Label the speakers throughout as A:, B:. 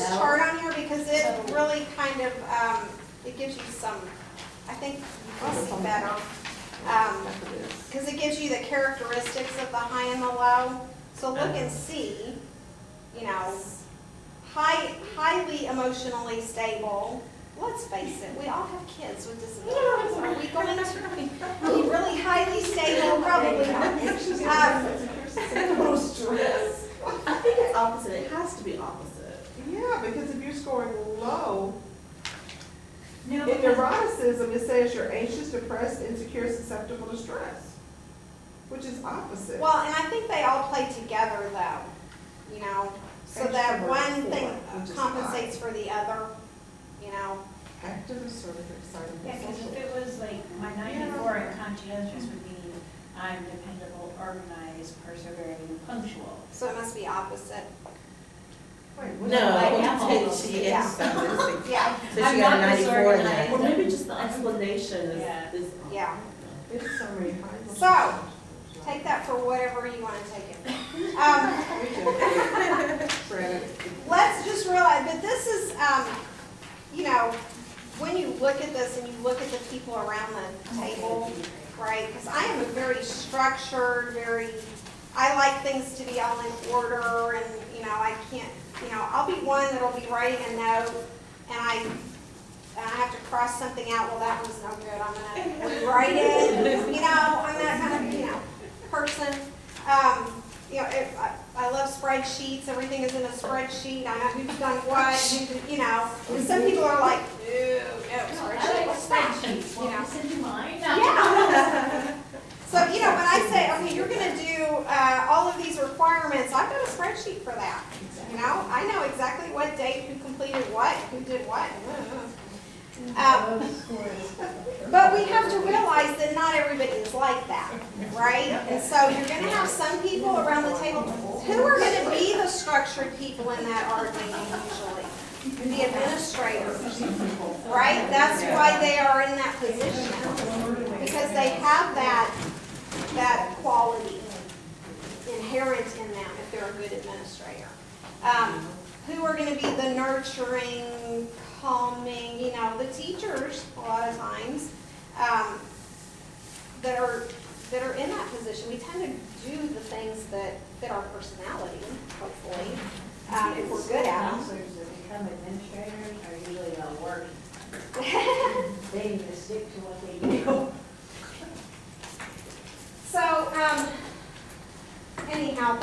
A: this chart on here because it really kind of, it gives you some, I think you can see better. Because it gives you the characteristics of the high and the low. So look and see, you know, highly emotionally stable. Let's face it, we all have kids with disabilities. Are we going to be really highly stable? Probably not.
B: Stress.
C: I think it's opposite. It has to be opposite.
B: Yeah, because if you're scoring low,
D: No,
B: in neuroticism, it says you're anxious, depressed, insecure, susceptible to stress, which is opposite.
A: Well, and I think they all play together though, you know, so that one thing
B: Which is
A: compensates for the other, you know.
B: Active, assertive, excitable,
D: yeah, because if
B: social.
D: it was like, my 94 and conscientious would be, I'm dependable, organized, persevering, and punctual.
A: So it must be opposite.
B: Wait, what?
C: No,
D: I am
C: she
D: almost.
C: is.
A: Yeah.
C: So
A: Yeah,
C: she
D: I'm
C: got a
D: not
C: 94
D: disorganized.
C: then. Or maybe just the explanation
D: Yeah.
C: is.
A: yeah.
B: It's summary.
A: So, take that for whatever you want to take it for. Let's just realize, but this is, you know, when you look at this and you look at the people around the table, right? Because I am a very structured, I like things to be all in order, and, you know, I can't, you know, I'll be one that'll be writing a note, and I have to cross something out, well, that one's no good, I'm gonna rewrite it, you know, I'm that kind of, you know, person. You know, I love spreadsheets, everything is in a spreadsheet, I know who's done what, you know, and some people are like, ew, no, spreadsheet, what's that?
D: Spreadsheets,
A: You
D: well,
A: know.
D: send you mine?
A: Yeah. So, you know, when I say, okay, you're gonna do all of these requirements, I've got a spreadsheet for that. You know, I know exactly what date, who completed what, who did what. But we have to realize that not everybody is like that, right? And so you're gonna have some people around the table who are gonna be the structured people in that art meeting usually. The administrators, right? That's why they are in that position, because they have that quality inherent in them if they're a good administrator. Who are going to be the nurturing, calming, you know, the teachers a lot of times that are in that position. We tend to do the things that fit our personality, hopefully, if we're good at them.
D: Counselors that become administrators are usually the worst. They need to stick to what they do.
A: So, anyhow,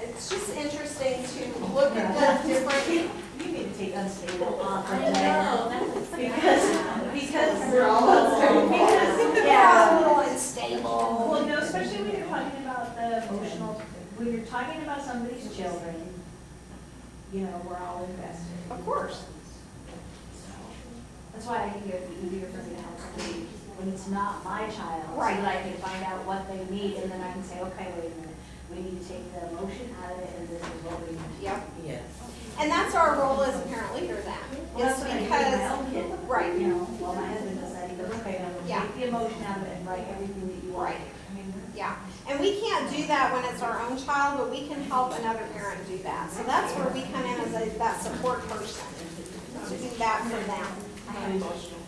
A: it's just interesting to look at the different,
D: You need to take unstable off.
C: I know.
D: Because
C: We're all unstable.
A: yeah, a little unstable.
D: Well, no, especially when you're talking about the emotional, when you're talking about somebody's children, you know, we're all invested.
A: Of course.
D: So, that's why I think it would be easier for me to help somebody when it's not my child.
A: Right.
D: So that I can find out what they need, and then I can say, okay, wait a minute, we need to take the emotion out of it, and this is what we need.
A: Yep.
C: Yes.
A: And that's our role as a parent leader then.
D: Well, that's
A: Is
D: what I do with my
A: because,
D: own kid.
A: right.
D: You know, well, my husband does that, he goes, okay, I'm
A: Yeah.
D: gonna take the emotion out of it and write everything that you want.
A: Right. Yeah, and we can't do that when it's our own child, but we can help another parent do that. So that's where we come in as that support person, to do that for them.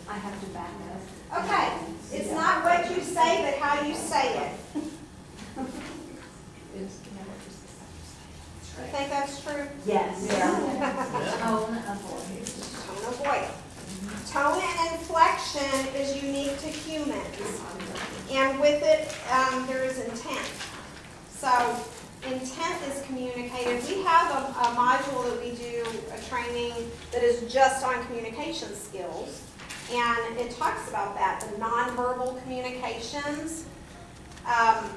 D: I have to back up.
A: Okay, it's not what you say, but how you say it. You think that's true?
D: Yes.
C: Yeah.
D: Tone of voice.
A: Tone of voice. Tone and inflection is unique to humans, and with it, there is intent. So intent is communicated. We have a module that we do, a training that is just on communication skills, and it talks about that, the nonverbal communications.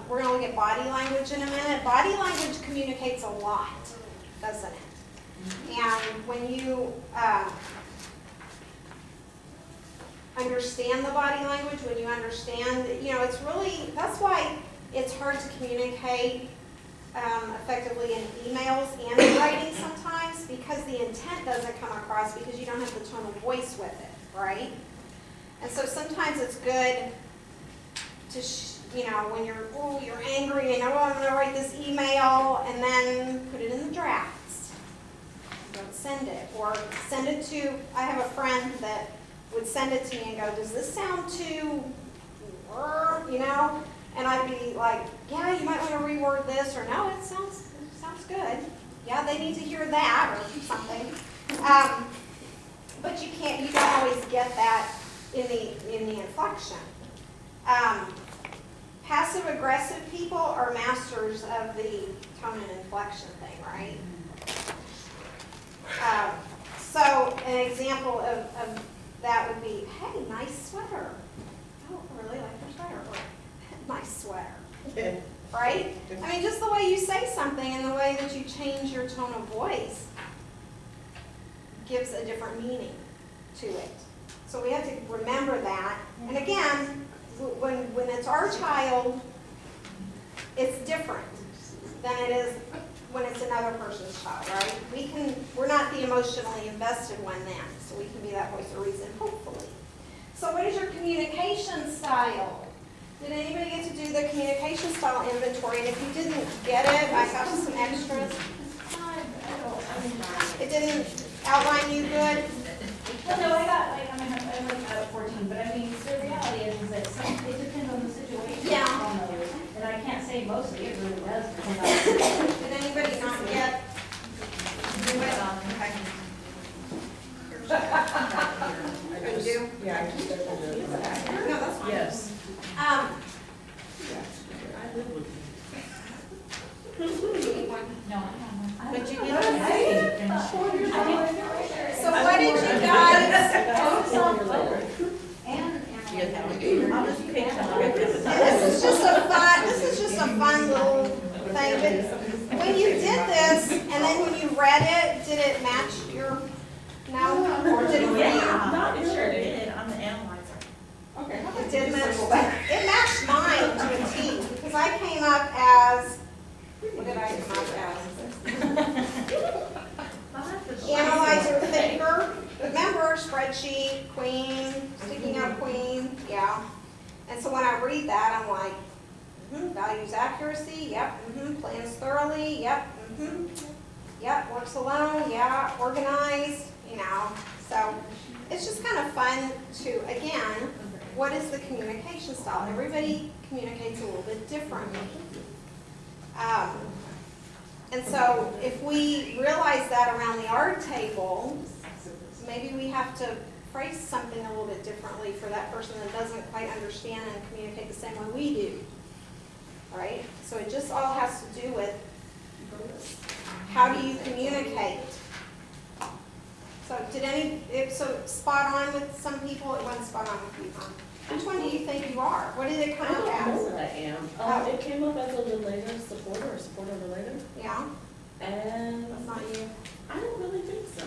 A: We're going to look at body language in a minute. Body language communicates a lot, doesn't it? And when you understand the body language, when you understand, you know, it's really, that's why it's hard to communicate effectively in emails and in writing sometimes, because the intent doesn't come across because you don't have the tone of voice with it, right? And so sometimes it's good to, you know, when you're angry and, oh, I'm going to write this email, and then put it in the drafts. Don't don't send it. Or send it to, I have a friend that would send it to me and go, does this sound too, you know? And I'd be like, yeah, you might want to reword this, or no, it sounds good. Yeah, they need to hear that, or something. But you don't always get that in the inflection. Passive-aggressive people are masters of the tone and inflection thing, right? So an example of that would be, hey, nice sweater. Oh, I really like your sweater. Or, nice sweater. Right? I mean, just the way you say something and the way that you change your tone of voice gives a different meaning to it. So we have to remember that. And again, when it's our child, it's different than it is when it's another person's child, right? We're not the emotionally invested one then, so we can be that voice of reason, hopefully. So what is your communication style? Did anybody get to do the communication style inventory? And if you didn't get it, I have some extras. It didn't outline you good?
D: Well, no, I have 14, but I mean, the reality is that it depends on the situation.
A: Yeah.
D: On those. And I can't say mostly, it really does depend on the situation.
A: Did anybody not get? Okay. You do?
B: Yeah, I just opened it.
A: No, that's fine.
C: Yes. I live with you.
D: No, I
C: But you
D: don't
C: get
D: know.
C: to
D: I
A: So what did you guys?
C: I'll just pick some of it.
A: This is just a fun little thing, but when you did this, and then when you read it, did it match your, no? Or did it for you?
C: Yeah, it sure did on the analyzer.
B: Okay.
A: It did match, it matched mine to a T, because I came up as, what did I come up as? Analyzer, thinker, remember, spreadsheet, queen, sticking out queen, yeah. And so when I read that, I'm like, values accuracy, yep, plans thoroughly, yep, yep, works alone, yeah, organized, you know. So it's just kind of fun to, again, what is the communication style? Everybody communicates a little bit differently. And so if we realize that around the art table, maybe we have to phrase something a little bit differently for that person that doesn't quite understand and communicate the same way we do. All right? So it just all has to do with how do you communicate. So so spot on with some people, it wasn't spot on with you, huh? Which one do you think you are? What did it
C: I
A: come up
C: don't know
A: as?
C: what I am. It came up as a relator supporter or supporter relator.
A: Yeah,
C: And
A: that's not you.
C: I don't really think so.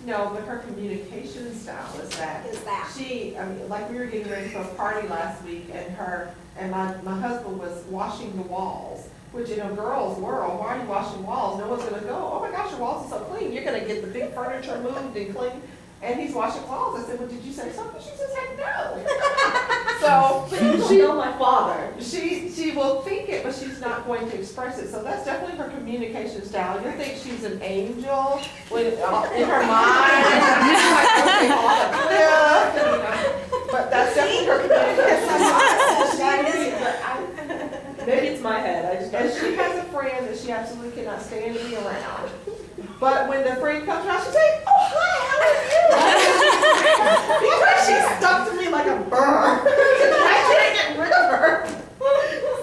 B: No, but her communication style is that.
A: Is that?
B: Like we were getting ready for a party last week and my husband was washing the walls, which in a girl's world, why are you washing walls? No one's gonna go, oh my gosh, your walls are so clean. You're gonna get the big furniture moved and clean. And he's washing walls. I said, well, did you say something? She says, heck no. So
C: She know my father.
B: she will think it, but she's not going to express it. So that's definitely her communication style. You think she's an angel when, in her mind, like, okay, off a cliff, and, you know, but that's definitely her communication style.
C: Maybe it's my head. I just
B: And she has a friend that she absolutely cannot stand to be around. But when the friend comes around, she says, oh, hi, how are you? Because she's stuck to me like a burr. I can't get rid of her.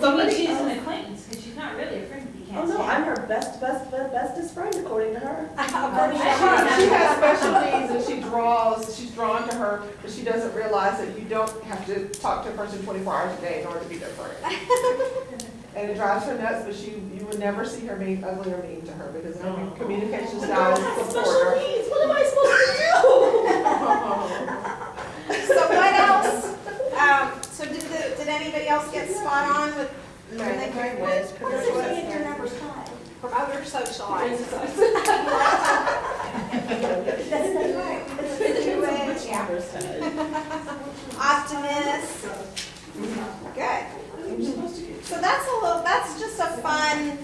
D: Somebody she's an acquaintance, because she's not really a friend if you
C: Oh
D: can't
C: no,
D: stand
C: I'm her bestest friend according to her.
B: She has special needs and she's drawn to her, but she doesn't realize that you don't have to talk to a person 24 hours a day in order to be their friend. And it drives her nuts, but you would never see her being ugly or mean to her because her communication style is support
C: Special
B: her.
C: needs. What am I supposed to do?
A: So what else? So did anybody else get spot on with? Promoter, socialize. Optimist. Good. So that's just a fun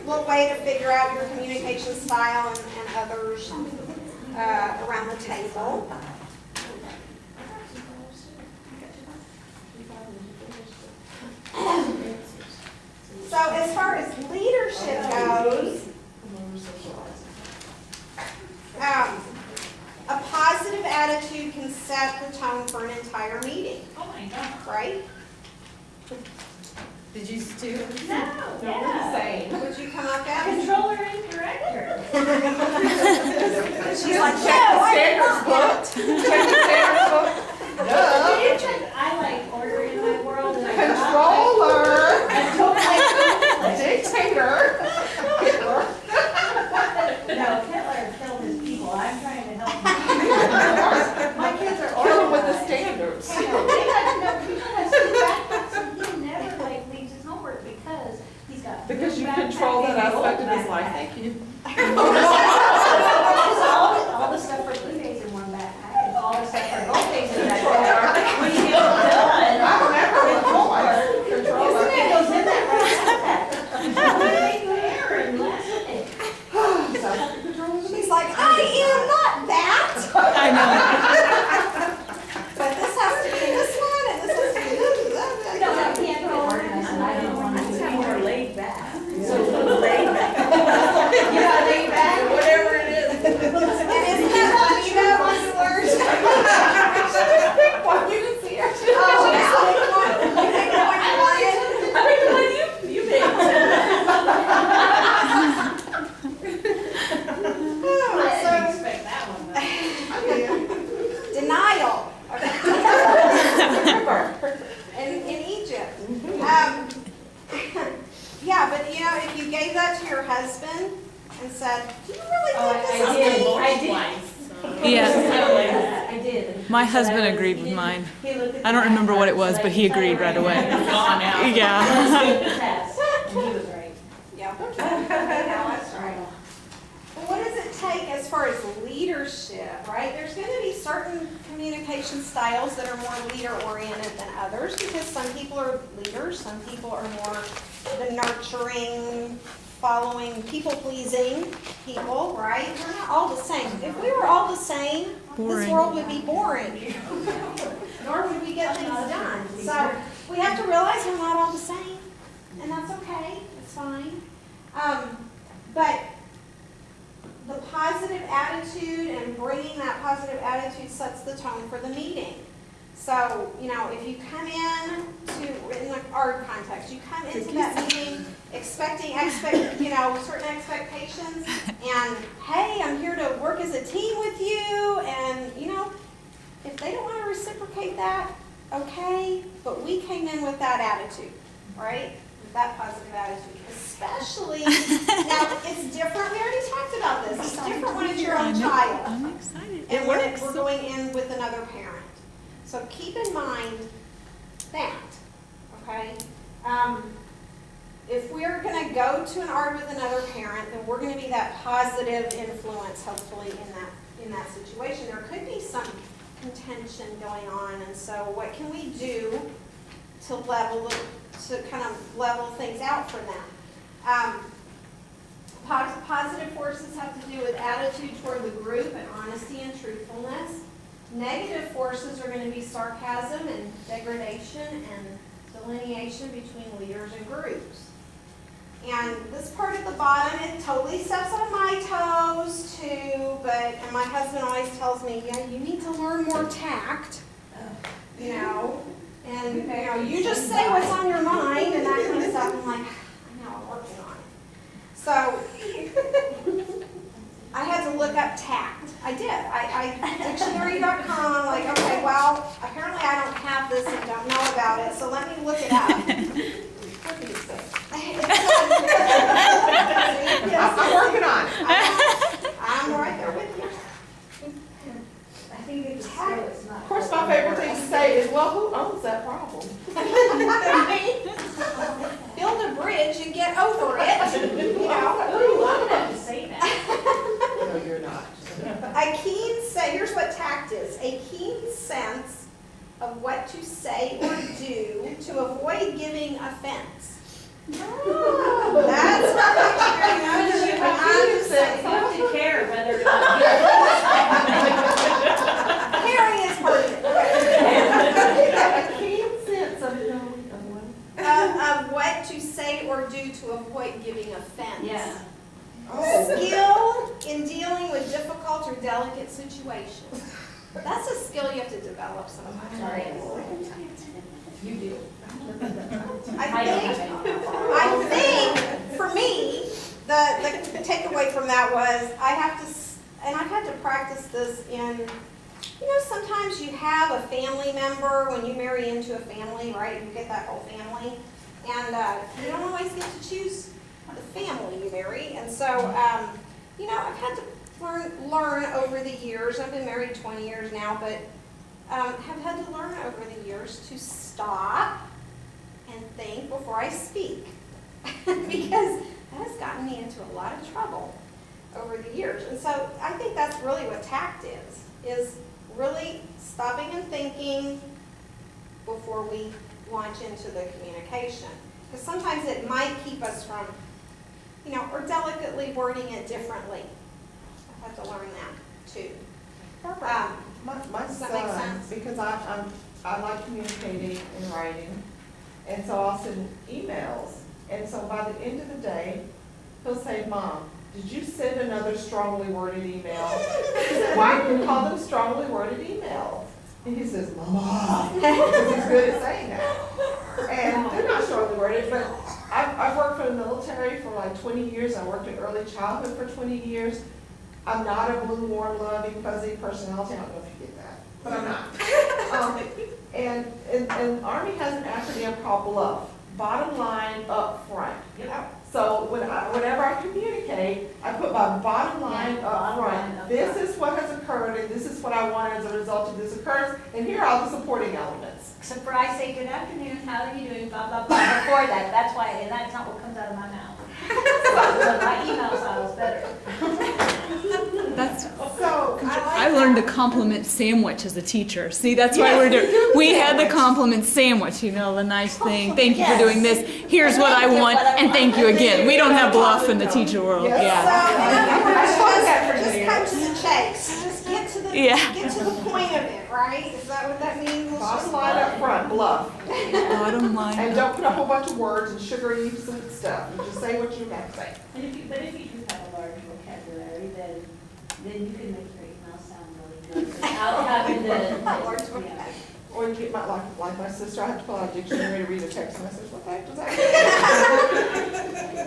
A: little way to figure out your communication style and others around the table. So as far as leadership goes, a positive attitude can set the tone for an entire meeting,
D: Oh my God.
A: right?
E: Did you too?
D: No,
B: No, we're the
D: yeah.
B: same.
A: Would you come up as?
D: Controller and director.
A: She's like,
B: Check the standards book. Check the standards book. Duh.
D: I like order in my world. And
B: Controller.
D: I don't like
B: Dictator. Hitler.
D: No, Hitler killed his people. I'm trying to help him. My kids are
B: Kill him with the
D: organized.
B: standards.
D: They have people have two backpacks and he never like leaves his homework because he's got.
B: Because you
D: blue
B: control
D: backpack
B: that
D: and gold
B: aspect of his life.
D: backpack.
B: Thank you.
D: Because all the stuff for blue days in one backpack and all the stuff for gold days in that backpack. When you get done,
B: I remember
D: with homework,
B: controller.
D: it goes in that right backpack. They make an error and last minute.
A: She's like, I am not that.
E: I know.
A: But this has to be this one, and this has to be this.
D: No, I can't be organized and I don't want to be more laid back. So laid back. Yeah, laid back, whatever it is.
A: And isn't that funny though, Miss Lurs?
B: Well, you can see her.
A: Oh, yeah. You pick the one you wanted.
C: I think the one you picked.
D: I didn't expect that one.
A: Denial. In Egypt. Yeah, but you know, if you gave that to your husband and said, do you really think this is me?
E: Yeah.
D: I did.
E: My husband agreed with mine. I don't remember what it was, but he agreed right away.
C: Gone now.
E: Yeah.
D: Test, and he was right.
A: Yeah. No, that's right. Well, what does it take as far as leadership, right? There's going to be certain communication styles that are more leader-oriented than others because some people are leaders, some people are more the nurturing, following, people-pleasing people, right? We're not all the same. If we were all the same, this
E: Boring.
A: world would be boring. Nor would we get things done. So we have to realize we're not all the same, and that's okay. It's fine. But the positive attitude and bringing that positive attitude sets the tone for the meeting. So, you know, if you come in the art context, you come into that meeting expecting certain expectations, and hey, I'm here to work as a team with you, and you know, if they don't want to reciprocate that, okay, but we came in with that attitude, right? With that positive attitude, especially, now, it's different, we already talked about this, it's different when it's your own child.
E: I'm excited.
A: And when we're going in with another parent. So keep in mind that, okay? If we're gonna go to an art with another parent, then we're gonna be that positive influence, hopefully, in that situation. There could be some contention going on, and so what can we do to kind of level things out for them? Positive forces have to do with attitude toward the group and honesty and truthfulness. Negative forces are going to be sarcasm and degradation and delineation between leaders and groups. And this part at the bottom, it totally steps on my toes too, and my husband always tells me, yeah, you need to learn more tact, you know, and you know, you just say what's on your mind and that kind of stuff. I'm like, I know, I'm working on it. So, I had to look up tact. I did. I dictionary.com, like, okay, well, apparently I don't have this and don't know about it, so let me look it up. What do you say?
B: I'm working on it.
A: I'm right there with you.
D: I think it's not.
B: Of course, my favorite thing to say is, well, who owns that problem?
A: Build a bridge and get over it, you know.
D: Ooh, I'm gonna have to say that.
B: No, you're not.
A: Here's what tact is, a keen sense of what to say or do to avoid giving offense. Oh, that's what I'm delicate situations. That's a skill you have to develop sometimes, right?
D: You do.
A: I think, for me, the takeaway from that was, and I've had to practice this in, sometimes you have a family member, when you marry into a family, right, you get that whole family, and you don't always get to choose the family you marry, and so, I've had to learn over the years, I've been married 20 years now, but have had to learn over the years to stop and think before I speak, because that has gotten me into a lot of trouble over the years. And so I think that's really what tact is really stopping and thinking before we launch into the communication. Because sometimes it might keep us from, or delicately wording it differently. I've had to learn that too.
B: My
A: Does that make
B: son,
A: sense?
B: because I like communicating in writing, and so I'll send emails. And so by the end of the day, he'll say, "Mom, did you send another strongly worded email?" I said, "Why do you call them strongly worded emails?" And he says, "Mama," because he's good at saying that. And they're not strongly worded, but I've worked for the military for like 20 years. I worked in early childhood for 20 years. I'm not a blue, warm, loving, fuzzy personality. I don't know if you get that, but I'm not. And Army has an acronym called BLUF, bottom line up front. So whenever I communicate, I put my bottom line up front. This is what has occurred, and this is what I want as a result of this occurrence, and here are all the supporting elements.
D: Except for I say, "Good afternoon, how are you doing, blah, blah, blah," before that. That's why, and that's not what comes out of my mouth. So my email style is better.
B: So
E: I learned the compliment sandwich as a teacher. See, that's why we're doing. We had the compliment sandwich, the nice thing. Thank you for doing this. Here's what I want, and thank you again. We don't have bluff in the teacher world.
A: So,
E: Yeah.
A: just cut to the chase. Just get to the get to the point of it, right? Is that what that means?
B: bottom line up front, BLUF.
E: Bottom line.
B: And don't put a whole bunch of words and sugary sweet stuff. You just say what you got to say.
D: But if you do have a large vocabulary, then you can make your email sound really good without having to.
B: Or you get like my sister, I have to pull out a dictionary to read a text message. What the heck was that?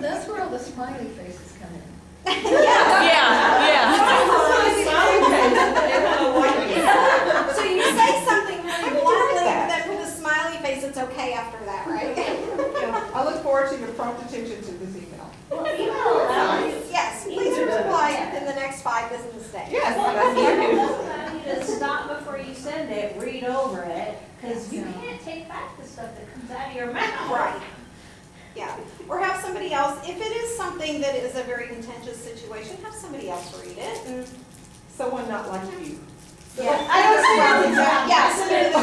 F: That's where all the smiley faces come in.
E: Yeah.
A: So you say something really bluntly, and then with a smiley face, it's okay after that, right?
B: I look forward to your prompt attention to this email.
A: Yes, please reply within the next 5 business days.
B: Yes,
D: Well,
B: that's what I do.
D: allow you to stop before you send it, read over it, because you can't take back the stuff that comes out of your mouth.
A: Right. Yeah, or have somebody else, if it is something that is a very contentious situation, have somebody else read it and.
B: Someone not like you.
A: Yeah, I don't see how exactly. Yeah, somebody that's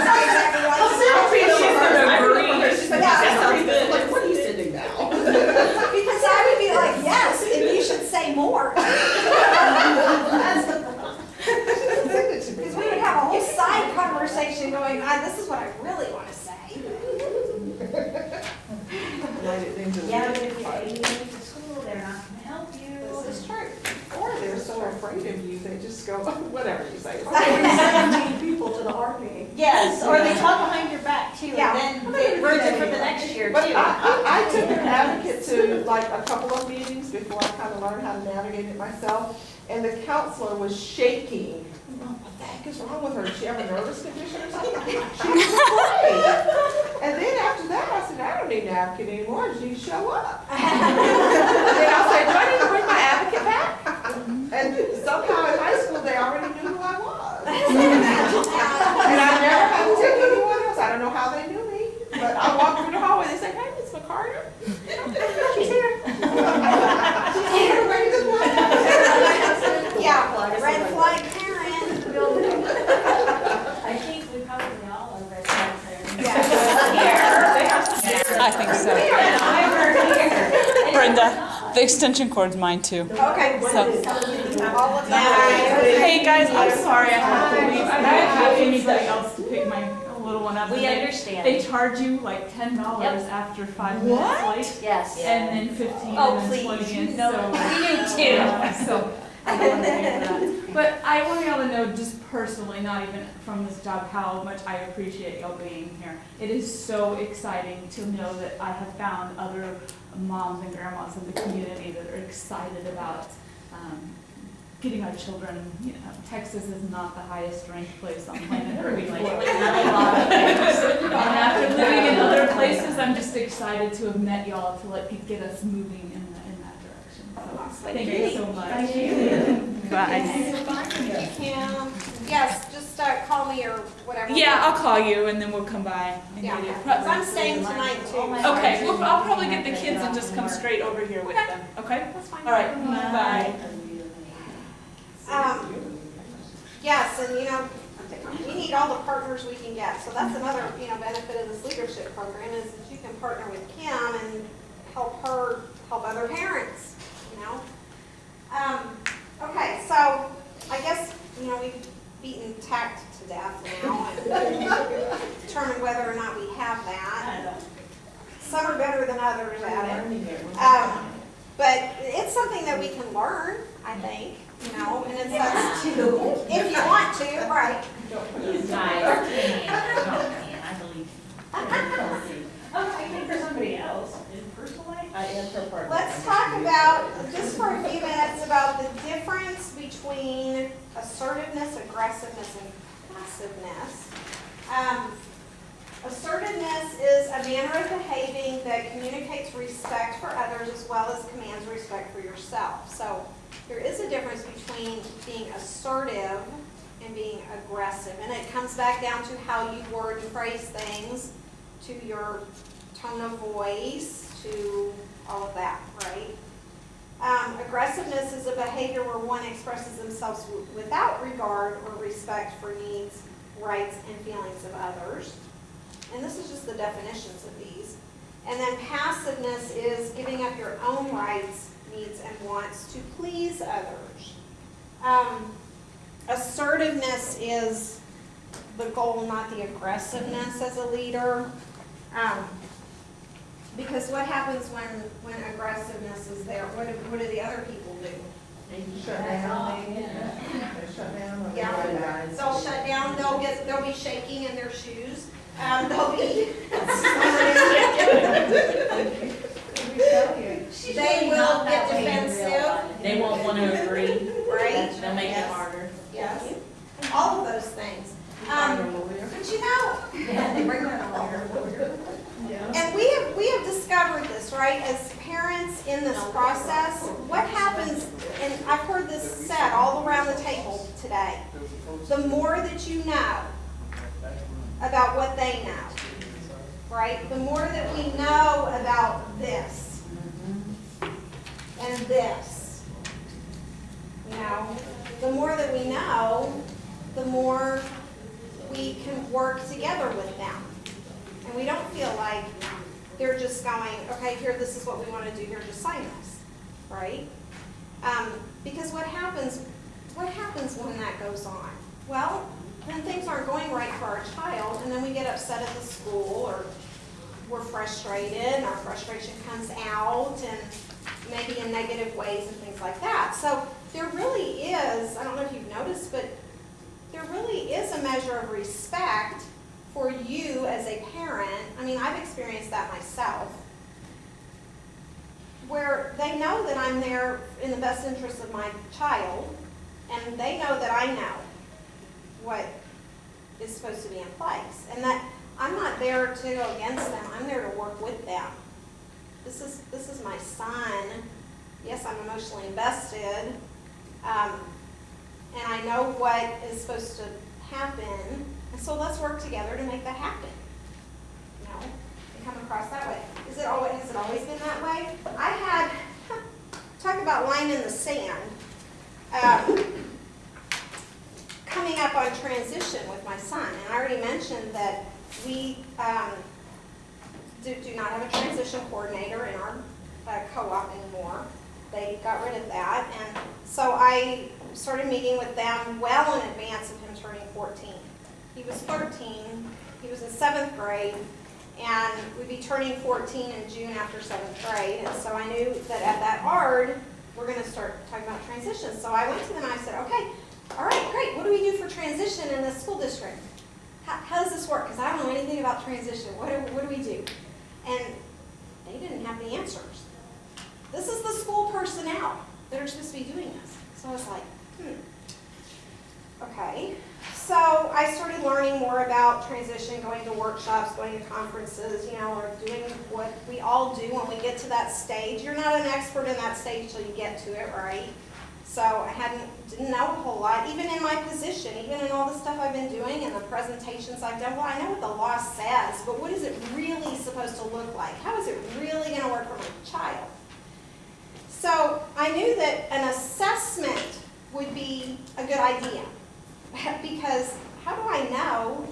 A: exactly
F: Like, what are you sending now?
A: because I would be like, yes, and you should say more. Because we would have a whole side conversation going, this is what I really want to say.
D: Yeah, but if you're taking them to school, they're not going to help you.
B: This is true. Or they're so afraid of you, they just go, whatever you say.
F: People to the army.
D: Yes, or they talk behind your back too,
A: Yeah.
D: and then get virgin for the next year
B: But
D: too.
B: I took an advocate to like a couple of meetings before I kind of learned how to navigate it myself. And the counselor was shaking. What the heck is wrong with her? Does she have a nervous condition or something? She was afraid. And then after that, I said, I don't need an advocate anymore. Just need to show up. And then I'll say, do I need to bring my advocate back? And somehow in high school, they already knew who I was. And I never had to take anyone else. I don't know how they knew me. But I walked through the hallway, they say, hey, Miss McCarter. She's here. She's here, ready to play.
A: Yeah, red flag Karen.
D: I think we probably all are red flag parents.
E: I think so. Brenda, the extension cord's mine too.
A: Okay,
E: So,
A: all of that.
E: hey guys, I'm sorry I have to leave. I don't have anybody else to pick my little one up.
D: We
E: They
D: understand.
E: charge you like $10 after 5 minutes late,
D: Yes.
E: and then 15,
D: Oh,
E: and then
D: please,
E: 20,
D: you
E: and
D: know,
E: so.
D: we do too.
E: So, I don't want to pay for that. But I want y'all to know, just personally, not even from this job, how much I appreciate y'all being here. It is so exciting to know that I have found other moms and grandmas in the community that are excited about getting our children. You know, Texas is not the highest ranked place on planet Earth. We've learned a lot of things. And after living in other places, I'm just excited to have met y'all to get us moving in that direction. So, thank you so much.
D: Thank you.
E: Bye.
A: Kim, yes, just call me or whatever.
E: Yeah, I'll call you and then we'll come by and
A: Yeah,
E: get it.
A: 'cause I'm staying tonight too.
E: Okay, well, I'll probably get the kids and just come straight over here with them, okay?
A: That's fine.
E: All right, bye.
A: Yes, and we need all the partners we can get. So that's another, benefit of this leadership program is that you can partner with Kim and help her help other parents, Okay, so I guess, we've beaten tact to death now and determined whether or not we have that. Some are better than others at it. But it's something that we can learn, I think, and it's if you want to, right?
G: You guys can, I believe.
D: I think for somebody else, personally.
G: I am her partner.
A: Let's talk about, just for a few minutes, about the difference between assertiveness, aggressiveness, and passiveness. Assertiveness is a manner of behaving that communicates respect for others as well as commands respect for yourself. So there is a difference between being assertive and being aggressive. And it comes back down to how you word and phrase things, to your tone of voice, to all of that, right? Aggressiveness is a behavior where one expresses themselves without regard or respect for needs, rights, and feelings of others. And this is just the definitions of these. And then passiveness is giving up your own rights, needs, and wants to please others. Assertiveness is the goal, not the aggressiveness as a leader. Because what happens when aggressiveness is there? What do the other people do?
B: They shut down. They shut down.
A: Yeah, they'll shut down. They'll be shaking in their shoes. They'll be. They will get defensive.
G: They won't want to agree.
A: Right.
G: They'll make it
A: Yes.
G: harder.
A: Yes. All of those things. But
F: Yeah, they bring that along.
A: and we have discovered this, right? As parents in this process, what happens, and I've heard this said all around the table today, the more that you know about what they know, right? The more that we know about this and this, the more that we know, the more we can work together with them. And we don't feel like they're just going, okay, here, this is what we want to do here, just sign this, right? Because what happens when that goes on? Well, then things aren't going right for our child, and then we get upset at the school, or we're frustrated, and our frustration comes out, and maybe in negative ways and things like that. So there really is, I don't know if you've noticed, but there really is a measure of respect for you as a parent. I mean, I've experienced that myself, where they know that I'm there in the best interest of my child, and they know that I know what is supposed to be in place, and that I'm not there to go against them. I'm there to work with them. This is my son. Yes, I'm emotionally invested, and I know what is supposed to happen, and so let's work together to make that happen. And come across that way. Has it always been that way? I had, talk about line in the sand, coming up on transition with my son, and I already mentioned that we do not have a transition coordinator in our co-op anymore. They got rid of that, and so I started meeting with them well in advance of him turning 14. He was 13, he was in 7th grade, and we'd be turning 14 in June after 7th grade, and so I knew that at that ARD, we're gonna start talking about transition. So I went to them and I said, okay, all right, great, what do we do for transition in this school district? How does this work? Because I don't know anything about transition. What do we do? And they didn't have the answers. This is the school personnel that are supposed to be doing this. So I was like, okay. So I started learning more about transition, going to workshops, going to conferences, or doing what we all do when we get to that stage. You're not an expert in that stage till you get to it, right? So I didn't know a whole lot, even in my position, even in all the stuff I've been doing and the presentations I've done. Well, I know what the law says, but what is it really supposed to look like? How is it really going to work for my child? So I knew that an assessment would be a good idea, because how do I know?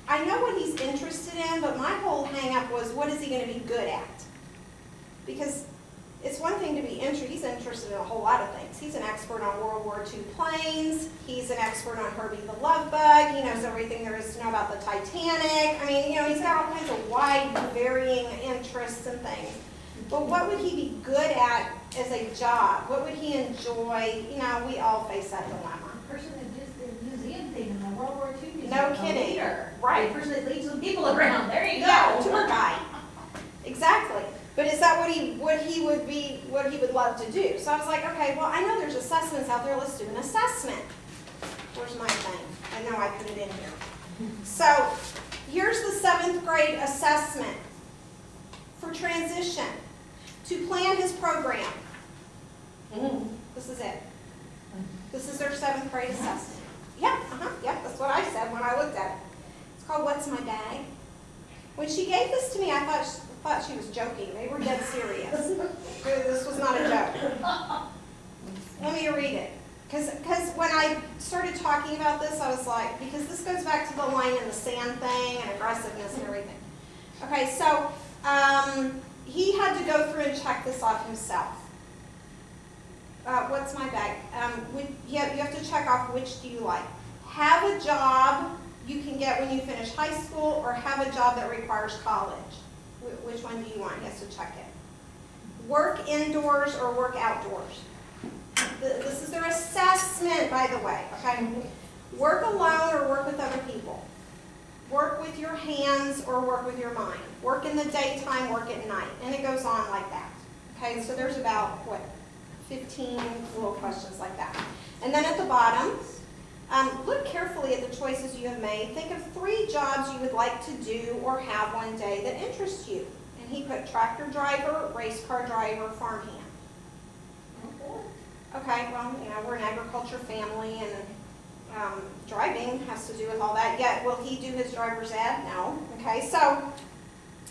A: I know what he's interested in, but my whole hang-up was, what is he going to be good at? Because it's one thing to be he's interested in a whole lot of things. He's an expert on World War II planes. He's an expert on Herbie the Love Bug. He knows everything there is to know about the Titanic. I mean, he's got all kinds of wide, varying interests and things. But what would he be good at as a job? What would he enjoy? We all face that dilemma.
F: The person that did the museum thing in the World War II museum.
A: No
F: a
A: kidding.
F: leader.
A: Right.
F: The person that leads the people around. There you go.
A: Yeah, tour guide. Exactly. But is that what he would love to do? So I was like, okay, well, I know there's assessments out there. Let's do an assessment. Where's my thing? I know I put it in here. So here's the 7th grade assessment for transition to plan his program. This is it. This is their 7th grade assessment. Yep, yep, that's what I said when I looked at it. It's called What's My Bag? When she gave this to me, I thought she was joking. They were dead serious. This was not a joke. Let me read it. Because when I started talking about this, I was like, because this goes back to the line in the sand thing and aggressiveness and everything. Okay, so he had to go through and check this off himself. What's my bag? You have to check off which do you like. Have a job you can get when you finish high school, or have a job that requires college. Which one do you want? He has to check it. Work indoors or work outdoors. This is their assessment, by the way. Okay. Work alone or work with other people. Work with your hands or work with your mind. Work in the daytime, work at night. And it goes on like that. Okay, so there's about, 15 little questions like that. And then at the bottom, look carefully at the choices you have made. Think of 3 jobs you would like to do or have one day that interest you. And he put tractor driver, race car driver, farmhand. Okay, well, we're an agriculture family, and driving has to do with all that. Yet, will he do his driver's ed? No. Okay, so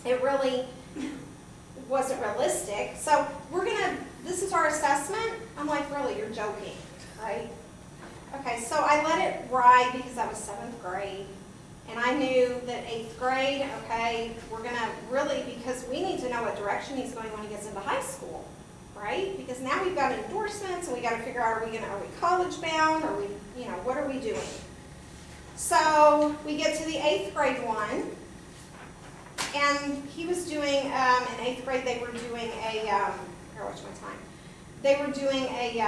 A: it really wasn't realistic. So this is our assessment. I'm like, really, you're joking, right? Okay, so I let it ride because I was 7th grade. And I knew that 8th grade, okay, we're going to really, because we need to know what direction he's going when he gets into high school, right? Because now we've got endorsements, and we got to figure out, are we college bound, or what are we doing? So we get to the 8th grade one, and he was doing, in 8th grade, they were doing they were doing a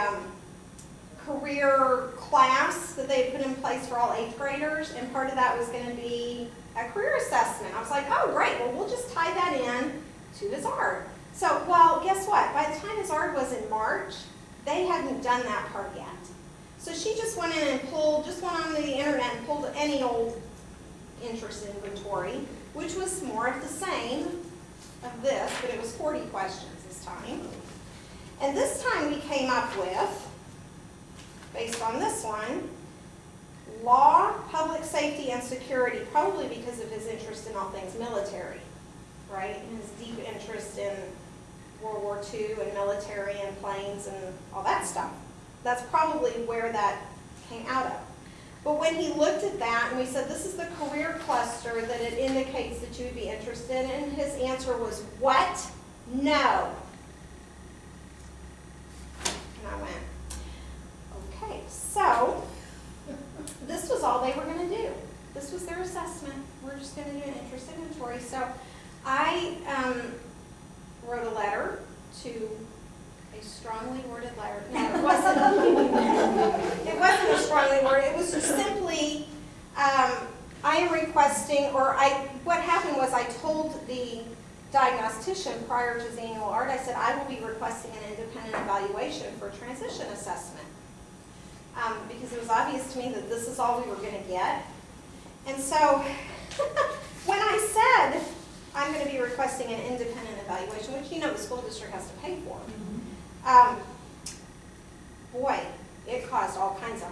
A: career class that they had put in place for all 8th graders, and part of that was going to be a career assessment. I was like, oh, great, well, we'll just tie that in to his art. So, well, guess what? By the time his art was in March, they hadn't done that part yet. So she just went in and went on the internet and pulled any old interest inventory, which was more of the same of this, but it was 40 questions this time. And this time we came up with, based on this one, law, public safety, and security, probably because of his interest in all things military, right? And his deep interest in World War II and military and planes and all that stuff. That's probably where that came out of. But when he looked at that and we said, this is the career cluster that it indicates that you would be interested in, his answer was, what? No. And I went, okay, so this was all they were going to do. This was their assessment. We're just going to do an interest inventory. So I wrote a letter to a strongly worded letter. No, it wasn't. It wasn't a strongly worded. It was just simply, I am requesting, what happened was I told the diagnostician prior to his annual art, I said, I will be requesting an independent evaluation for transition assessment. Because it was obvious to me that this is all we were going to get. And so, when I said, I'm going to be requesting an independent evaluation, which the school district has to pay for. Boy, it caused all kinds of,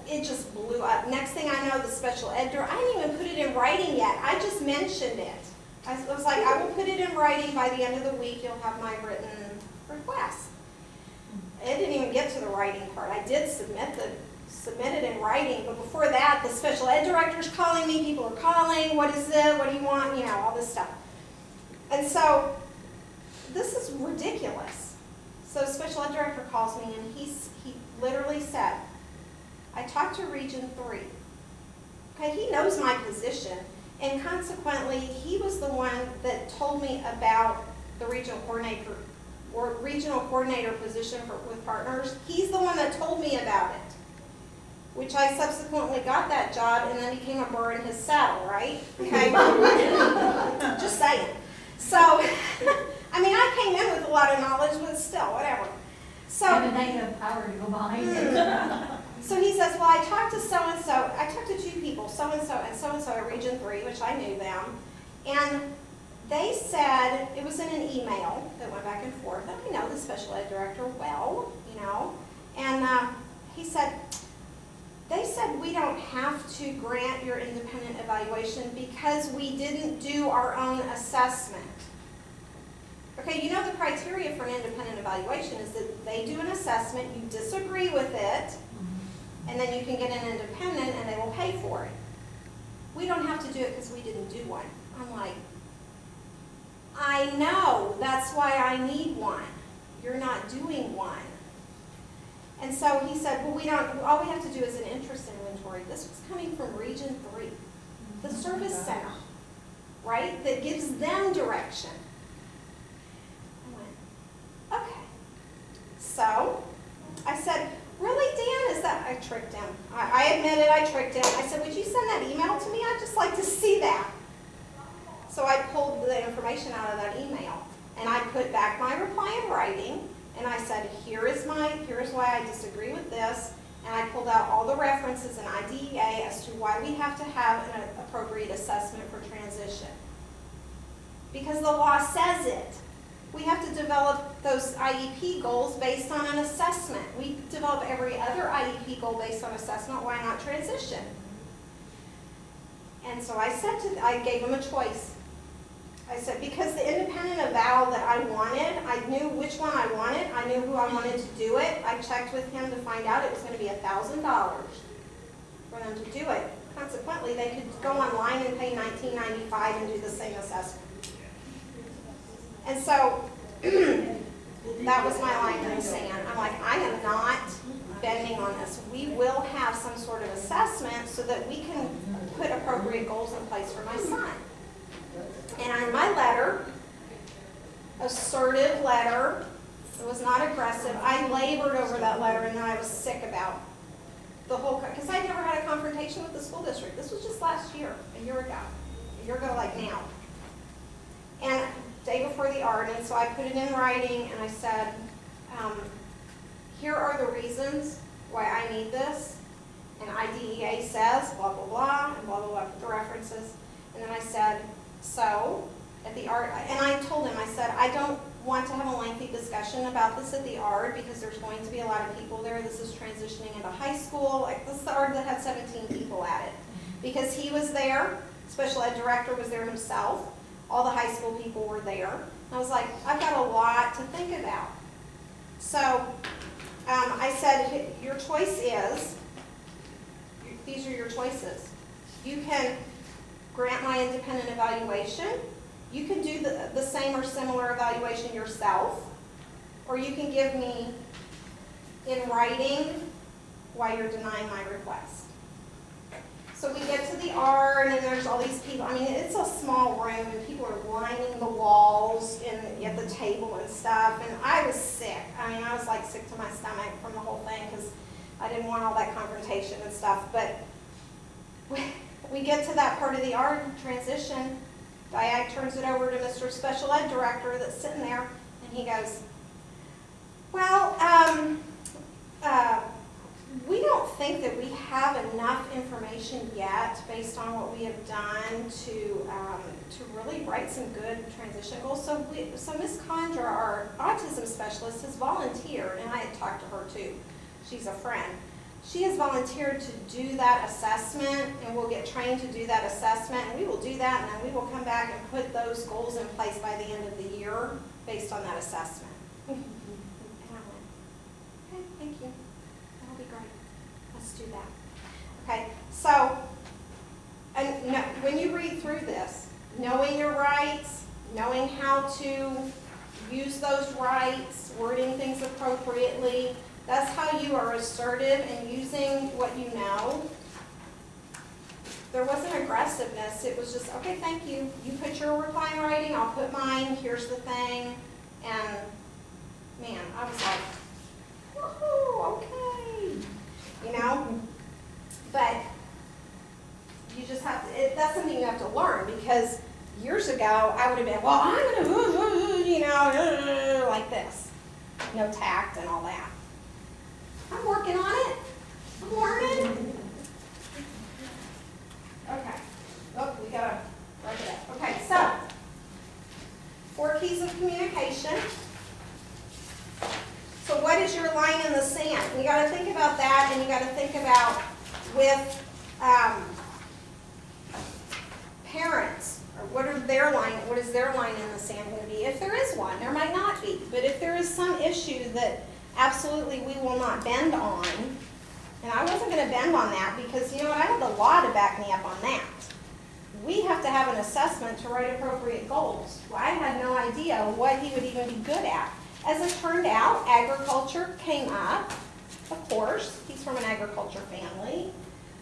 A: it just blew up. Next thing I know, the special ed director, I didn't even put it in writing yet. I just mentioned it. I was like, I will put it in writing by the end of the week. You'll have my written request. It didn't even get to the writing part. I did submit it in writing, but before that, the special ed director's calling me, people are calling, what is it, what do you want, all this stuff. And so, this is ridiculous. So special ed director calls me and he literally said, I talked to Region 3. Okay, he knows my position, and consequently, he was the one that told me about the regional coordinator position with partners. He's the one that told me about it, which I subsequently got that job and then became a burr in his saddle, right? Okay? Just saying. So, I came in with a lot of knowledge, but still, whatever. So,
F: Have a negative power to go behind it.
A: So he says, well, I talked to so-and-so, I talked to two people, so-and-so at Region 3, which I knew them, and they said, it was in an email that went back and forth, and I know the special ed director well, and he said, they said we don't have to grant your independent evaluation because we didn't do our own assessment. Okay, the criteria for an independent evaluation is that they do an assessment, you disagree with it, and then you can get an independent and they will pay for it. We don't have to do it because we didn't do one. I'm like, I know, that's why I need one. You're not doing one. And so he said, well, all we have to do is an interest inventory. This was coming from Region 3, the service center, right, that gives them direction. I went, okay. So I said, really, Dan, is that, I tricked him. I admitted I tricked him. I said, would you send that email to me? I'd just like to see that. So I pulled the information out of that email, and I put back my reply in writing, and I said, here's why I disagree with this, and I pulled out all the references in IDEA as to why we have to have an appropriate assessment for transition. Because the law says it. We have to develop those IEP goals based on an assessment. We develop every other IEP goal based on assessment. Why not transition? And so I gave them a choice. I said, because the independent eval that I wanted, I knew which one I wanted. I knew who I wanted to do it. I checked with him to find out it was going to be $1,000 for them to do it. Consequently, they could go online and pay $19.95 and do the same assessment. And so, that was my line in the sand. I'm like, I am not bending on this. We will have some sort of assessment so that we can put appropriate goals in place for my son. And in my letter, assertive letter, it was not aggressive. I labored over that letter, and then I was sick about the whole, because I never had a confrontation with the school district. This was just last year, a year ago like now. And day before the art, and so I put it in writing, and I said, here are the reasons why I need this, and IDEA says blah, blah, blah, and blah, blah, blah, the references. And then I said, so, at the art, and I told him, I said, I don't want to have a lengthy discussion about this at the art because there's going to be a lot of people there. This is transitioning into high school. Like, this is the art that had 17 people at it. Because he was there, special ed director was there himself, all the high school people were there. I was like, I've got a lot to think about. So, I said, your choice is, these are your choices. You can grant my independent evaluation. You can do the same or similar evaluation yourself, or you can give me in writing why you're denying my request. So we get to the art, and there's all these people. I mean, it's a small room, and people are lining the walls and at the table and stuff. And I was sick. I mean, I was like sick to my stomach from the whole thing because I didn't want all that confrontation and stuff. But we get to that part of the art transition. Diag turns it over to Mr. Special Ed Director that's sitting there, and he goes, well, we don't think that we have enough information yet based on what we have done to really write some good transition goals. So Ms. Condra, our autism specialist, has volunteered, and I had talked to her too. She's a friend. She has volunteered to do that assessment, and we'll get trained to do that assessment, and we will do that, and then we will come back and put those goals in place by the end of the year based on that assessment. And I went, okay, thank you. That'll be great. Let's do that. Okay, so when you read through this, knowing your rights, knowing how to use those rights, wording things appropriately, that's how you are assertive in using what you know. There wasn't aggressiveness. It was just, okay, thank you. You put your reply in writing, I'll put mine. Here's the thing. And man, I was like, woohoo, okay. You know? But you just have to, that's something you have to learn, because years ago I would have been, well, I'm going to, you know, like this. No tact and all that. I'm working on it. I'm learning. Okay. Oh, we gotta write it up. Okay, so 4 keys of communication. So what is your line in the sand? You gotta think about that, and you gotta think about with parents, or what is their line in the sand going to be? If there is one, there might not be, but if there is some issue that absolutely we will not bend on, and I wasn't going to bend on that because, you know what, I had the law to back me up on that. We have to have an assessment to write appropriate goals. Well, I had no idea what he would even be good at. As it turned out, agriculture came up, of course, he's from an agriculture family,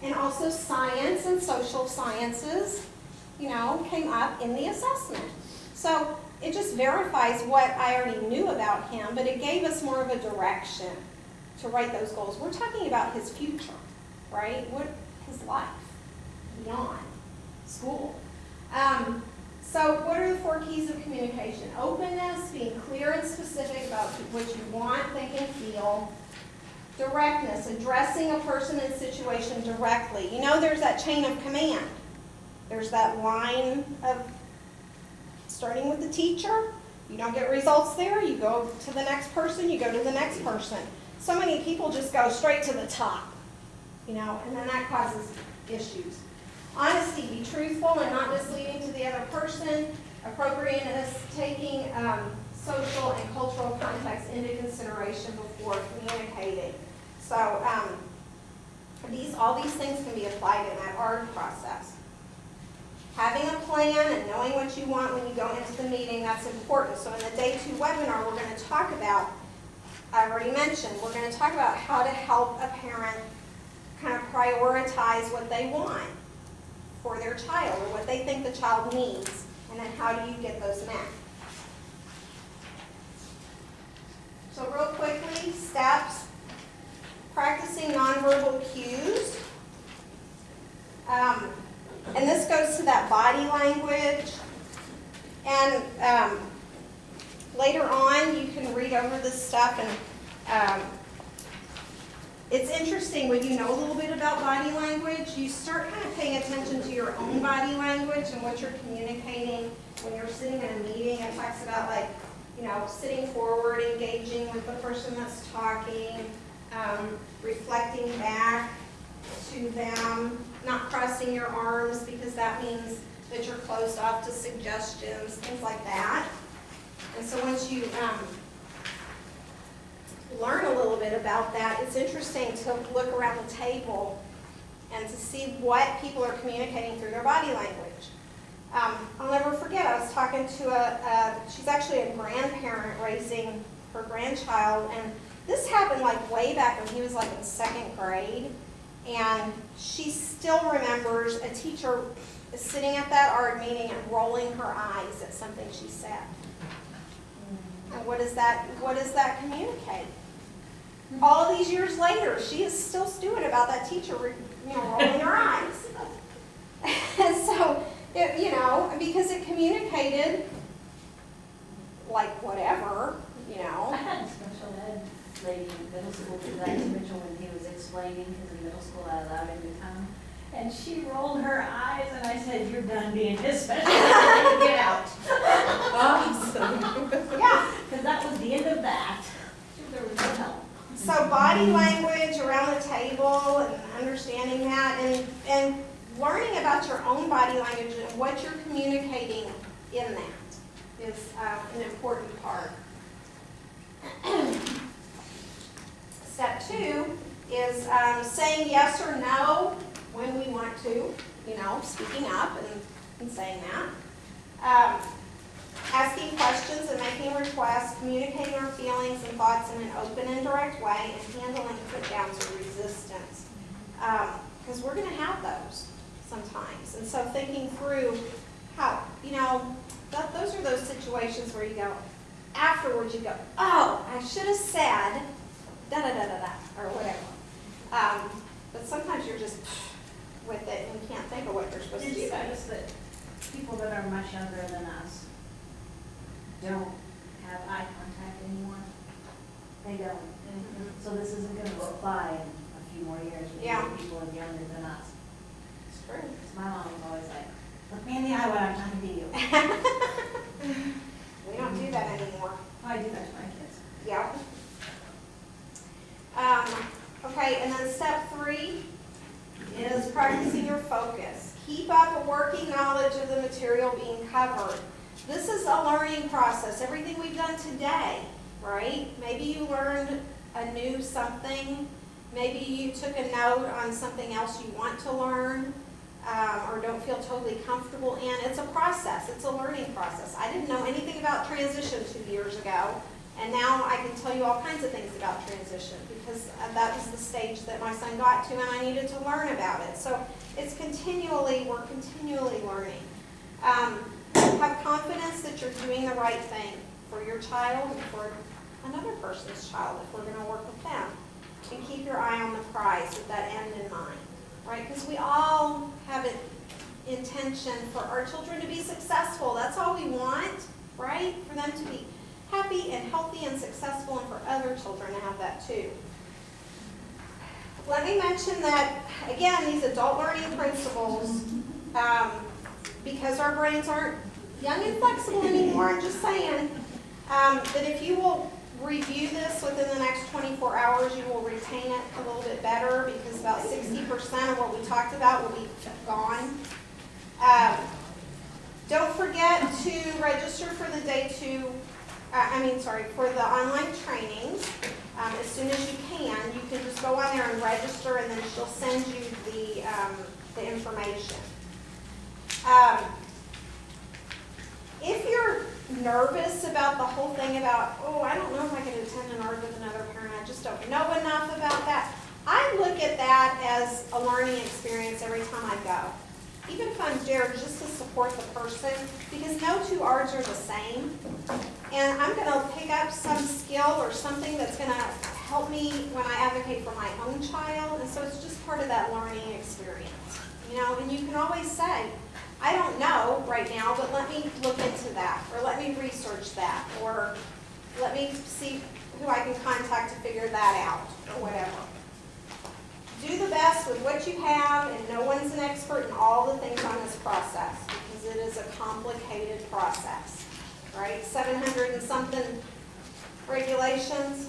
A: and also science and social sciences, you know, came up in the assessment. So it just verifies what I already knew about him, but it gave us more of a direction to write those goals. We're talking about his future, right? His life beyond school. So what are the 4 keys of communication? Openness, being clear and specific about what you want, think, and feel. Directness, addressing a person and situation directly. You know, there's that chain of command. There's that line of starting with the teacher. You don't get results there, you go to the next person, you go to the next person. So many people just go straight to the top, you know, and then that causes issues. Honesty, be truthful and not misleading to the other person. Appropriateness, taking social and cultural context into consideration before communicating. So all these things can be applied in that ARD process. Having a plan and knowing what you want when you go into the meeting, that's important. So in the Day 2 webinar, we're going to talk about, I've already mentioned, we're going to talk about how to help a parent kind of prioritize what they want for their child or what they think the child needs, and then how do you get those met. So real quickly, steps, practicing nonverbal cues. And this goes to that body language. And later on, you can read over this stuff. And it's interesting when you know a little bit about body language, you start kind of paying attention to your own body language and what you're communicating when you're sitting in a meeting. It talks about, like, you know, sitting forward, engaging with the person that's talking, reflecting back to them, not crossing your arms because that means that you're closed off to suggestions, things like that. And so once you learn a little bit about that, it's interesting to look around the table and to see what people are communicating through their body language. I'll never forget, I was talking to she's actually a grandparent raising her grandchild, and this happened like way back when he was like in 2nd grade. And she still remembers a teacher sitting at that art meeting and rolling her eyes at something she said. And what does that communicate? All these years later, she is still stewing about that teacher, rolling her eyes. And so, because it communicated like whatever,
D: I had a special ed lady in middle school do that to Mitchell when he was explaining, because in middle school I allowed him to come. And she rolled her eyes and I said, "You're done being his special ed, get out."
B: Awesome.
A: Yeah.
D: Because that was the end of that. There was no help.
A: So body language around the table and understanding that and learning about your own body language and what you're communicating in that is an important part. Step 2 is saying yes or no when we want to, speaking up and saying that. Asking questions and making requests, communicating our feelings and thoughts in an open and direct way, and handling put-downs or resistance. Because we're going to have those sometimes. And so thinking through how, those are those situations where you go, afterwards you go, oh, I should have said da-da-da-da-da, or whatever. But sometimes you're just with it and you can't think of what you're supposed to
D: Did
A: do.
D: you notice that people that are much younger than us don't have eye contact anymore? They don't. So this isn't going to apply in a few more years with
A: Yeah.
D: people younger than us.
A: It's true.
D: 'Cause my mom was always like, "Look me in the eye when I'm talking to you."
A: We don't do that anymore.
D: I do that to my kids.
A: Yeah. Okay, and then step 3 is practicing your focus. Keep up a working knowledge of the material being covered. This is a learning process. Everything we've done today, right? Maybe you learned a new something. Maybe you took a note on something else you want to learn or don't feel totally comfortable in. It's a process. It's a learning process. I didn't know anything about transition 2 years ago, and now I can tell you all kinds of things about transition because that was the stage that my son got to, and I needed to learn about it. So it's we're continually learning. Have confidence that you're doing the right thing for your child and for another person's child if we're going to work with them. And keep your eye on the prize with that end in mind, right? Because we all have an intention for our children to be successful. That's all we want, right? For them to be happy and healthy and successful, and for other children to have that too. Let me mention that, again, these adult learning principles, because our brains aren't young and flexible anymore, I'm just saying, that if you will review this within the next 24 hours, you will retain it a little bit better because about 60% of what we talked about will be gone. Don't forget to register for the for the online trainings. As soon as you can just go on there and register, and then she'll send you the information. If you're nervous about the whole thing about, I don't know if I can attend an art with another parent, I just don't know enough about that, I look at that as a learning experience every time I go. Even if I'm there just to support the person, because no two arts are the same. And I'm going to pick up some skill or something that's going to help me when I advocate for my own child. And so it's just part of that learning experience. And you can always say, I don't know right now, but let me look into that, or let me research that, or let me see who I can contact to figure that out, or whatever. Do the best with what you have, and no one's an expert in all the things on this process, because it is a complicated process, right? 700 and something regulations.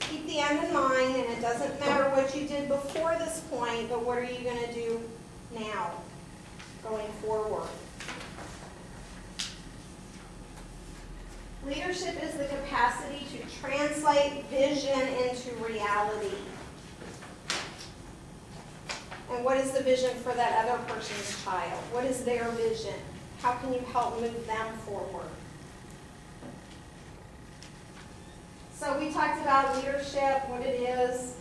A: Keep the end in mind, and it doesn't matter what you did before this point, but what are you going to do now, going forward? Leadership is the capacity to translate vision into reality. And what is the vision for that other person's child? What is their vision? How can you help move them forward? So we talked about leadership, what it is,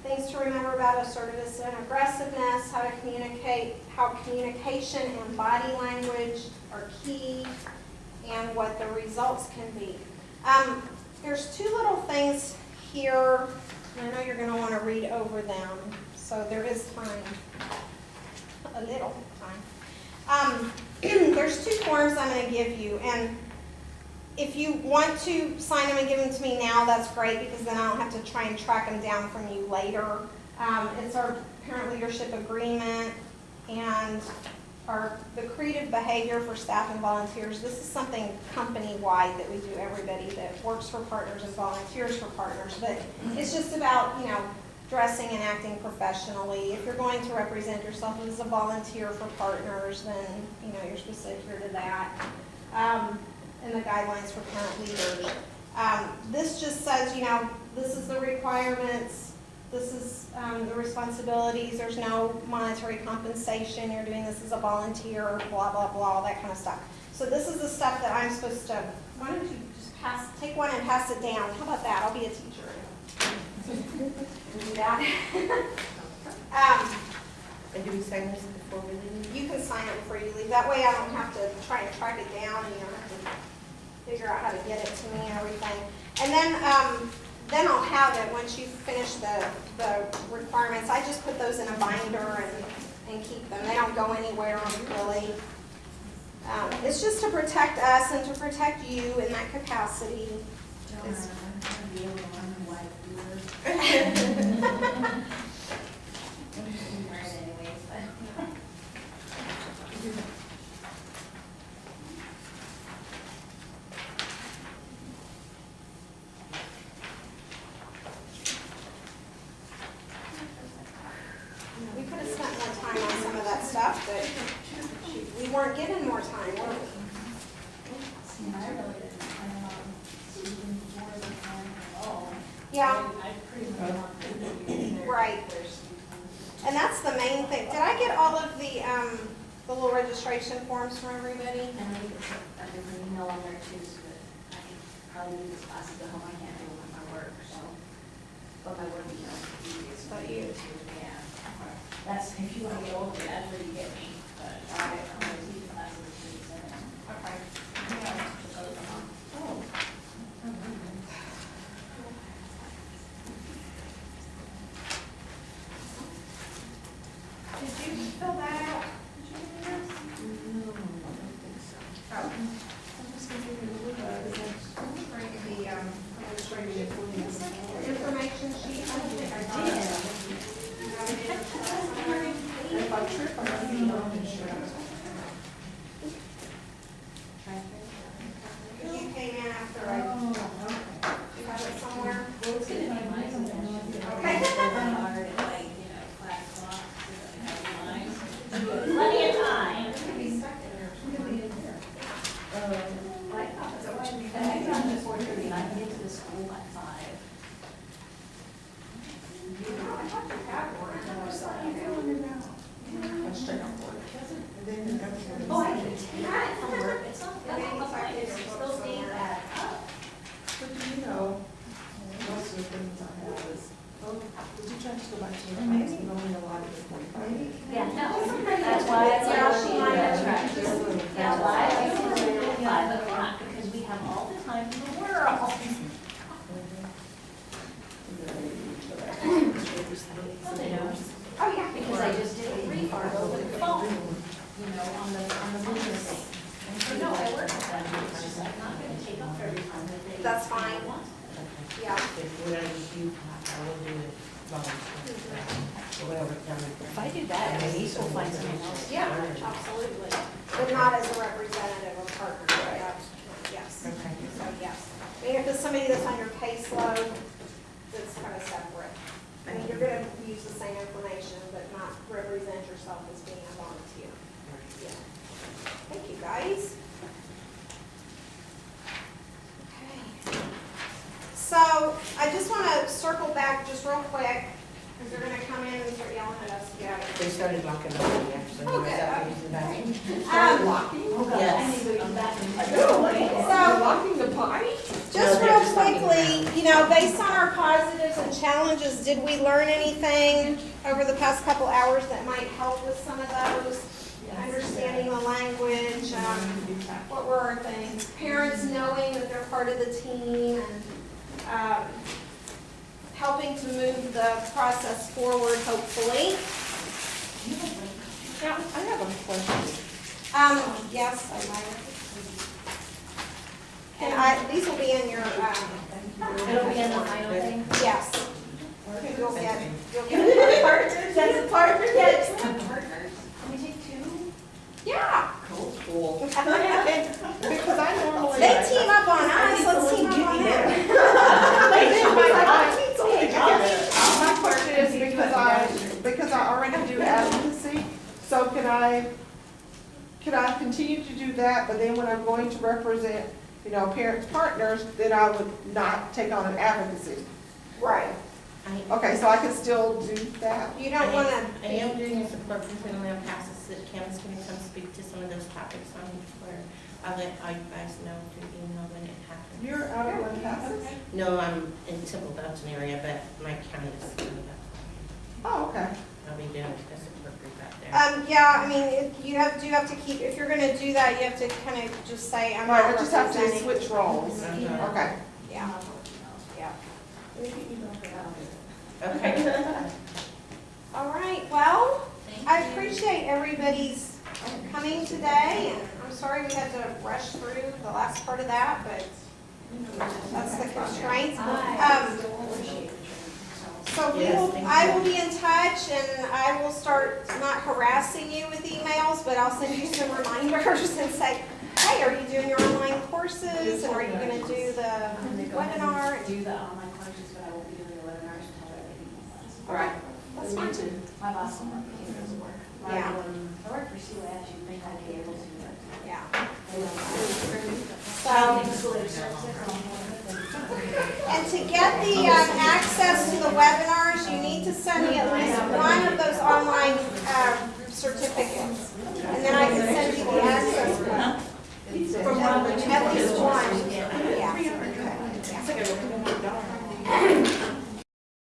A: Things to remember about assertiveness and aggressiveness, how to communicate, how communication and body language are key, and what the results can be. There's two little things here, and I know you're going to want to read over them, so there is time, a little time. There's two forms I'm going to give you, and if you want to sign them and give them to me now, that's great, because then I don't have to try and track them down from you later. It's our parent leadership agreement and the creative behavior for staff and volunteers. This is something company-wide that we do, everybody that works for partners and volunteers for partners. But it's just about, dressing and acting professionally. If you're going to represent yourself as a volunteer for partners, then, you're supposed to adhere to that. And the guidelines for parent leaders. This just says, this is the requirements, this is the responsibilities, there's no monetary compensation, you're doing this as a volunteer, blah, blah, blah, all that kind of stuff. So this is the stuff that I'm supposed to, why don't you just take one and pass it down? How about that? I'll be a teacher. Do that.
H: And do we sign this before we leave?
A: You can sign it before you leave. That way I don't have to try and track it down, and you don't have to figure out how to get it to me and everything. And then I'll have it once you finish the requirements. I just put those in a binder and keep them. They don't go anywhere really. It's just to protect us and to protect you in that capacity. It's-
D: Be able to run the white doors. Wear it anyways, but.
A: We could have spent more time on some of that stuff, but we weren't given more time, were we?
D: See, I really didn't plan on speaking before the time at all.
A: Yeah,
D: I pretty much want to be there.
A: right. And that's the main thing. Did I get all of the little registration forms from everybody?
D: And I think it's a different email on there too, so that I can probably do this classes at home, I can't do it with my work, so. But my work email is the easiest.
A: But you-
D: Yeah. That's, if you want to get over it, that's where you get me, but I'm going to teach classes at 3:07.
A: Okay.
D: Oh.
A: Did you fill that out? Did you do this?
H: No, I don't think so.
A: Oh.
B: I'm just gonna give you a little
A: The information sheet. I don't think I did.
B: If I trip, I'm gonna be on insurance.
A: You came in after I, you have it somewhere?
D: It's gonna be my suggestion.
A: Okay.
D: Hard and like, class clocks, have lines. Plenty of time. I got to 4:30 and I can get to the school by 5. Oh, I can take it from work. It's not, that's not the point. It's still being that up.
B: But do you know, most of the things I have is, did you try to go back to your class? You only allotted the 45 minutes.
D: Yeah, no, that's why it's like, that's why I was at 5 o'clock, because we have all the time in the world.
A: Oh, yeah.
D: Because I just did a refund over the phone, on the business thing. And so, no, I work with them, it's just like not gonna take up every time that they.
A: That's fine.
D: want.
A: Yeah.
H: If whatever you, I will do it volunteer. Or whatever.
D: If I do that, at least we'll find someone else.
A: Yeah, absolutely. But not as a representative or partner. Yes.
H: Okay.
A: So, yes. I mean, if it's somebody that's on your caseload, that's kind of separate. I mean, you're gonna use the same information, but not represent yourself as being a volunteer. Yeah. Thank you, guys. Okay. So, I just wanna circle back just real quick, because they're gonna come in and start yelling at us again.
H: They started locking up, actually.
A: Okay.
H: That was the bathroom.
B: Locking?
D: Oh, God, I
H: Yes.
D: need to go use the bathroom.
B: You're locking the potty?
A: Just
H: No, they're
A: real
H: just looking
A: quickly, based on our positives and challenges, did we learn anything over the past couple hours that might help with some of those? Understanding the language, what were our things? Parents knowing that they're part of the team and helping to move the process forward, hopefully.
B: Now, I have a question.
A: Yes, I might. And these will be in your,
D: It'll be in the final thing.
A: yes. You'll get
D: Partners, that's a partner, yes.
F: Partners, can we take two?
A: yeah.
H: Cool.
B: Because I normally.
A: They team up on us, let's team up on them.
B: My question is because I already do advocacy, so can I continue to do that, but then when I'm going to represent, parents, partners, then I would not take on an advocacy?
A: Right.
B: Okay, so I can still do that?
A: You don't want to.
G: I am doing a support group and I'm gonna pass this, that Kim's gonna come speak to some of those topics on where I'll let you guys know through email when it happens.
B: You're out of Lancaster?
G: No, I'm in Temple Belton area, but my county is coming up.
B: Oh, okay.
G: I'll be doing a support group out there.
A: Yeah, I mean, do have to keep, if you're gonna do that, you have to kind of just say, I'm
B: Right,
A: not
B: I just have to
A: representing.
B: switch roles. Okay.
A: Yeah, yeah.
G: Okay.
A: All right, well, I appreciate everybody's coming today, and I'm sorry we had to rush through the last part of that, but that's the constraints. So I will be in touch, and I will start not harassing you with emails, but I'll send you some reminders and say, hey, are you doing your online courses, and are you gonna do the webinar?
D: Do the online courses, but I won't be doing the webinars until they're ready.
A: All right, that's fine.
D: My boss will work, he doesn't work.
A: Yeah.
D: I work for COS, you may not be able to, but.
A: Yeah. And to get the access to the webinars, you need to send me at least one of those online certificates. And then I can send you the access.